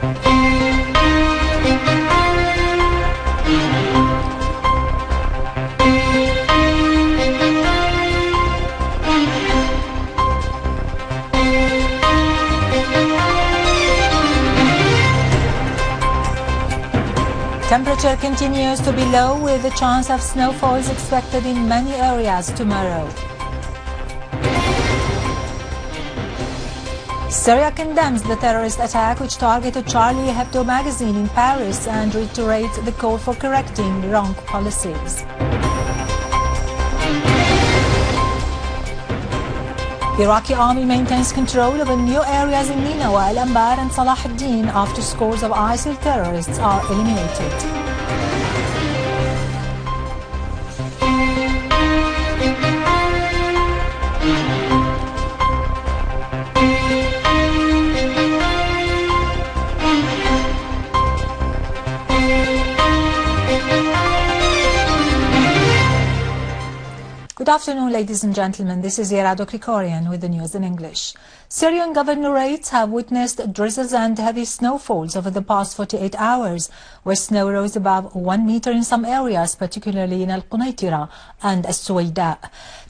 Temperature continues to be low with the chance of snowfalls expected in many areas tomorrow. Syria condemns the terrorist attack which targeted Charlie Hebdo magazine in Paris and reiterates the call for correcting wrong policies. The Iraqi army maintains control over new areas in Ninawa, Al-Anbar and Salah ad-Din after scores of ISIL terrorists are eliminated. Good afternoon, ladies and gentlemen. This is Irado Krikorian with the news in English. Syrian governorates have witnessed drizzles and heavy snowfalls over the past 48 hours, where snow rose above 1 meter in some areas, particularly in al-Qunaitira and al-Suwaida.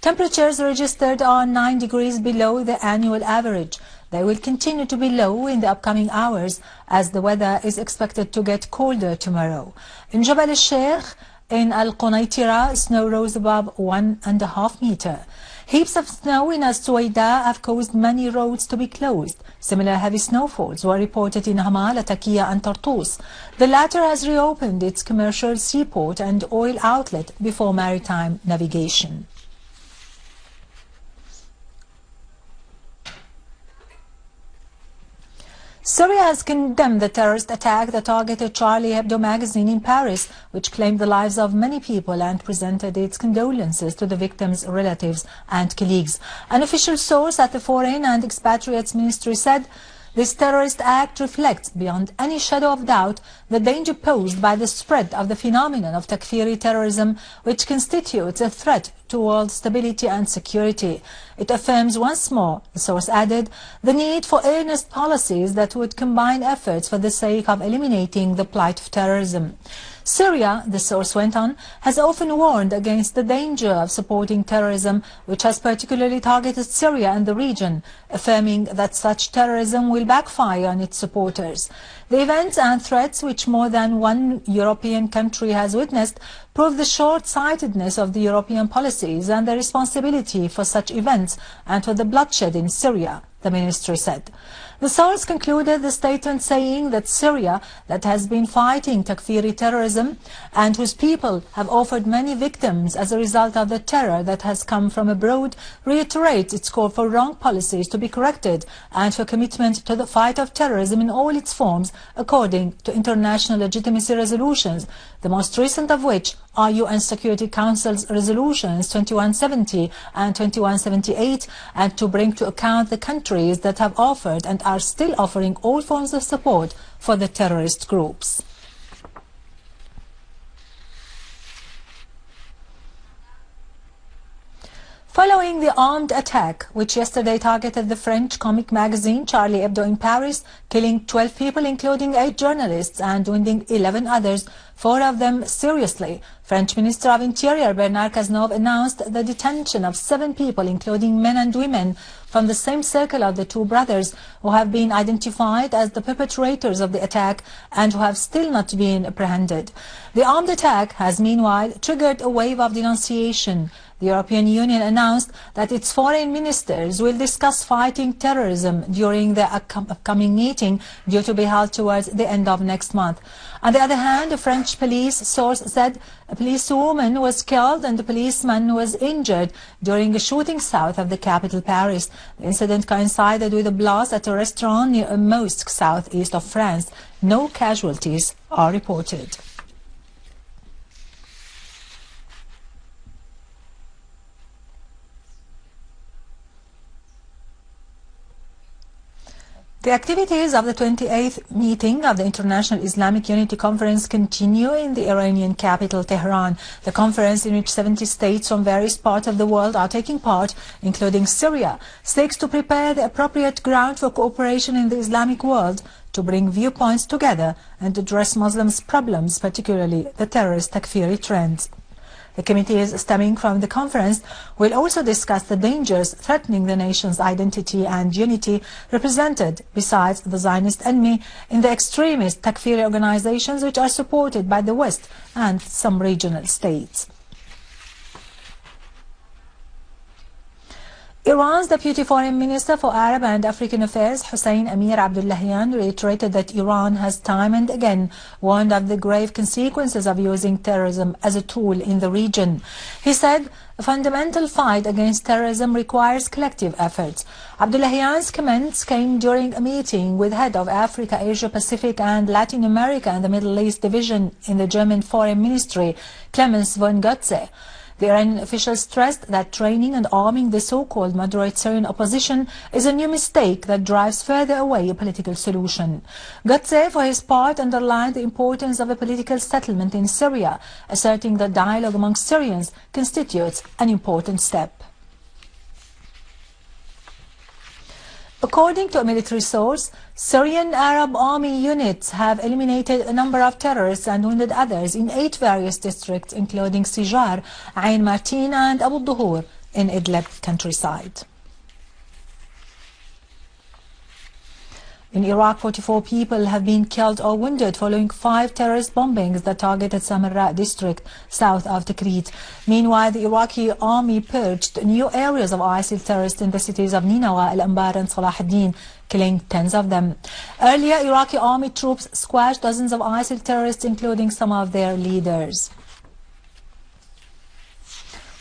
Temperatures registered are 9 degrees below the annual average. They will continue to be low in the upcoming hours as the weather is expected to get colder tomorrow. In Jabal al-Sheikh, in al-Qunaitira, snow rose above 1.5 meters. Heaps of snow in al-Suwaida have caused many roads to be closed. Similar heavy snowfalls were reported in Hama, Latakia and Tartus. The latter has reopened its commercial seaport and oil outlet before maritime navigation. Syria has condemned the terrorist attack that targeted Charlie Hebdo magazine in Paris, which claimed the lives of many people and presented its condolences to the victims' relatives and colleagues. An official source at the Foreign and Patriots Ministry said, "This terrorist act reflects beyond any shadow of doubt the danger posed by the spread of the phenomenon of Takfiri terrorism, which constitutes a threat to world stability and security. It affirms once more," the source added, "the need for earnest policies that would combine efforts for the sake of eliminating the plight of terrorism." Syria, the source went on, has often warned against the danger of supporting terrorism, which has particularly targeted Syria and the region, affirming that such terrorism will backfire on its supporters. The events and threats which more than one European country has witnessed prove the short-sightedness of the European policies and the responsibility for such events and for the bloodshed in Syria, the ministry said. The source concluded the statement saying that Syria, that has been fighting Takfiri terrorism and whose people have offered many victims as a result of the terror that has come from abroad, reiterates its call for wrong policies to be corrected and for commitment to the fight of terrorism in all its forms according to international legitimacy resolutions, the most recent of which are UN Security Council's resolutions 2170 and 2178, and to bring to account the countries that have offered and are still offering all forms of support for the terrorist groups. Following the armed attack, which yesterday targeted the French comic magazine Charlie Hebdo in Paris, killing 12 people including 8 journalists and wounding 11 others, 4 of them seriously, French Minister of Interior Bernard Cazeneuve announced the detention of 7 people, including men and women, from the same circle of the 2 brothers who have been identified as the perpetrators of the attack and who have still not been apprehended. The armed attack has meanwhile triggered a wave of denunciation. The European Union announced that its foreign ministers will discuss fighting terrorism during the upcoming meeting due to be held towards the end of next month. On the other hand, a French police source said a policewoman was killed and a policeman was injured during a shooting south of the capital, Paris. The incident coincided with a blast at a restaurant near a mosque southeast of France. No casualties are reported. The activities of the 28th meeting of the International Islamic Unity Conference continue in the Iranian capital, Tehran. The conference, in which 70 states from various parts of the world are taking part, including Syria, seeks to prepare the appropriate ground for cooperation in the Islamic world to bring viewpoints together and address Muslims' problems, particularly the terrorist Takfiri trends. The committees stemming from the conference will also discuss the dangers threatening the nation's identity and unity represented, besides the Zionist enemy, in the extremist Takfiri organizations which are supported by the West and some regional states. Iran's Deputy Foreign Minister for Arab and African Affairs, Hussein Amir Abdullahian, reiterated that Iran has time and again warned of the grave consequences of using terrorism as a tool in the region. He said, "A fundamental fight against terrorism requires collective efforts." Abdullahian's comments came during a meeting with head of Africa, Asia Pacific and Latin America and the Middle East Division in the German Foreign Ministry, Clemens von Götze. The Iranian official stressed that training and arming the so-called moderate Syrian opposition is a new mistake that drives further away a political solution. Götze, for his part, underlined the importance of a political settlement in Syria, asserting that dialogue among Syrians constitutes an important step. According to a military source, Syrian Arab army units have eliminated a number of terrorists and wounded others in 8 various districts, including Sijar, Ain Martin and Abu Duhur in Idlib countryside. In Iraq, 44 people have been killed or wounded following 5 terrorist bombings that targeted Samarra district south of Tikrit. Meanwhile, the Iraqi army purged new areas of ISIL terrorists in the cities of Ninawa, Al-Anbar and Salah ad-Din, killing tens of them. Earlier, Iraqi army troops squashed dozens of ISIL terrorists, including some of their leaders.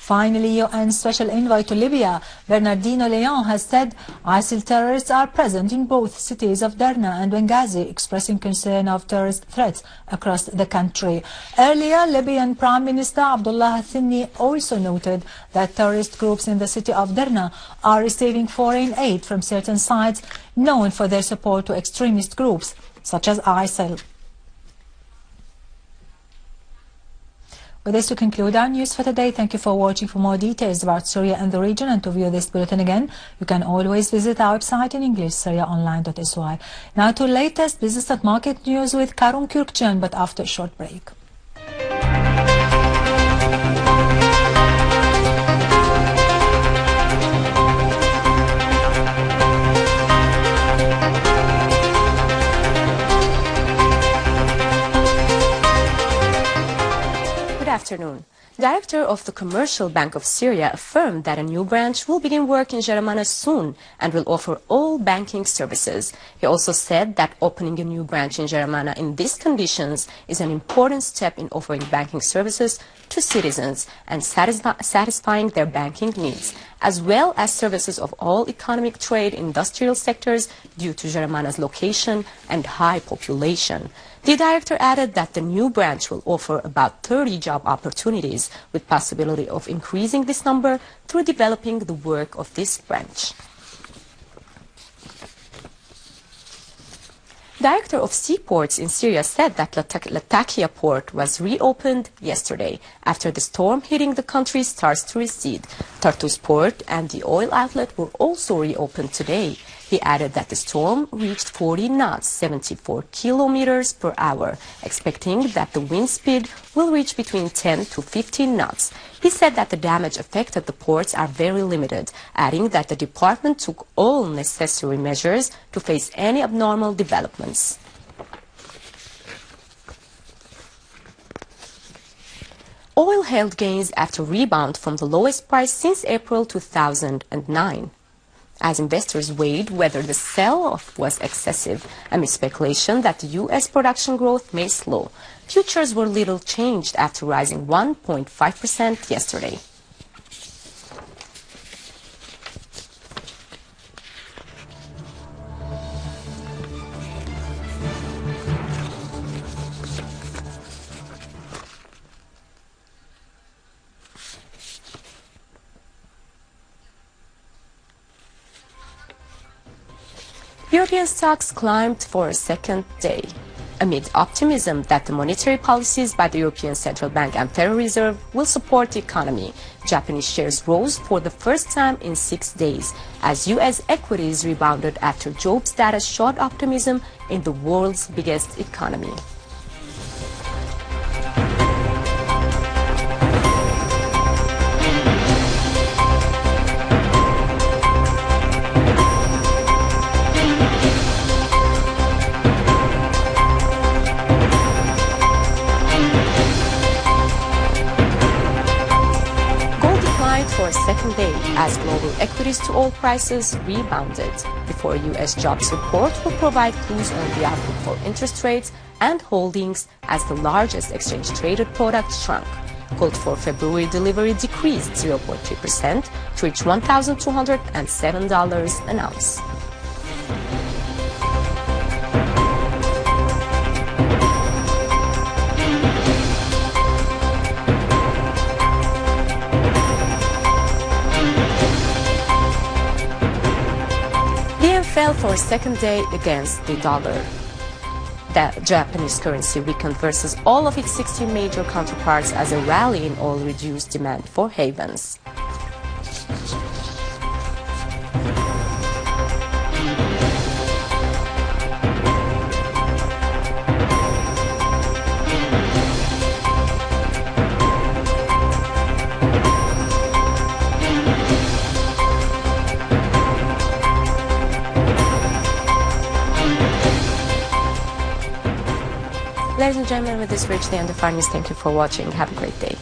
Finally, UN Special Envoy to Libya, Bernardino Leon, has said ISIL terrorists are present in both cities of Darna and Benghazi, expressing concern of terrorist threats across the country. Earlier, Libyan Prime Minister Abdullah Thimni also noted that terrorist groups in the city of Darna are receiving foreign aid from certain sides known for their support to extremist groups, such as ISIL. With this, to conclude our news for today. Thank you for watching. For more details about Syria and the region and to view this bulletin again, you can always visit our website in English, syriaonline.sy. Now to latest business and market news with Karun Kürkcan, but after a short break. Good afternoon. Director of the Commercial Bank of Syria affirmed that a new branch will begin work in Jeramana soon and will offer all banking services. He also said that opening a new branch in Jeramana in these conditions is an important step in offering banking services to citizens and satisfying their banking needs, as well as services of all economic, trade, industrial sectors due to Jeramana's location and high population. The director added that the new branch will offer about 30 job opportunities, with possibility of increasing this number through developing the work of this branch. Director of Seaports in Syria said that Latakia port was reopened yesterday after the storm hitting the country starts to recede. Tartus port and the oil outlet were also reopened today. He added that the storm reached 40 knots, 74 kilometers per hour, expecting that the wind speed will reach between 10 to 15 knots. He said that the damage affected the ports are very limited, adding that the department took all necessary measures to face any abnormal developments. Oil held gains after rebound from the lowest price since April 2009. As investors weighed whether the sell-off was excessive amid speculation that the U.S. production growth may slow. Futures were little changed after rising 1.5% yesterday. European stocks climbed for a second day. amid optimism that the monetary policies by the European Central Bank and Federal Reserve will support the economy. Japanese shares rose for the first time in 6 days as U.S. equities rebounded after jobs data showed optimism in the world's biggest economy. For a second day as global equities to oil prices rebounded before U.S. jobs report will provide clues on the outlook for interest rates and holdings as the largest exchange-traded product shrunk. Gold for February delivery decreased 0.3% to reach $1,207 an ounce. Fell for a second day against the dollar. The Japanese currency weakened versus all of its 16 major counterparts as a rally in oil reduced demand for havens. Ladies and gentlemen, with this reach the end of our news. Thank you for watching. Have a great day.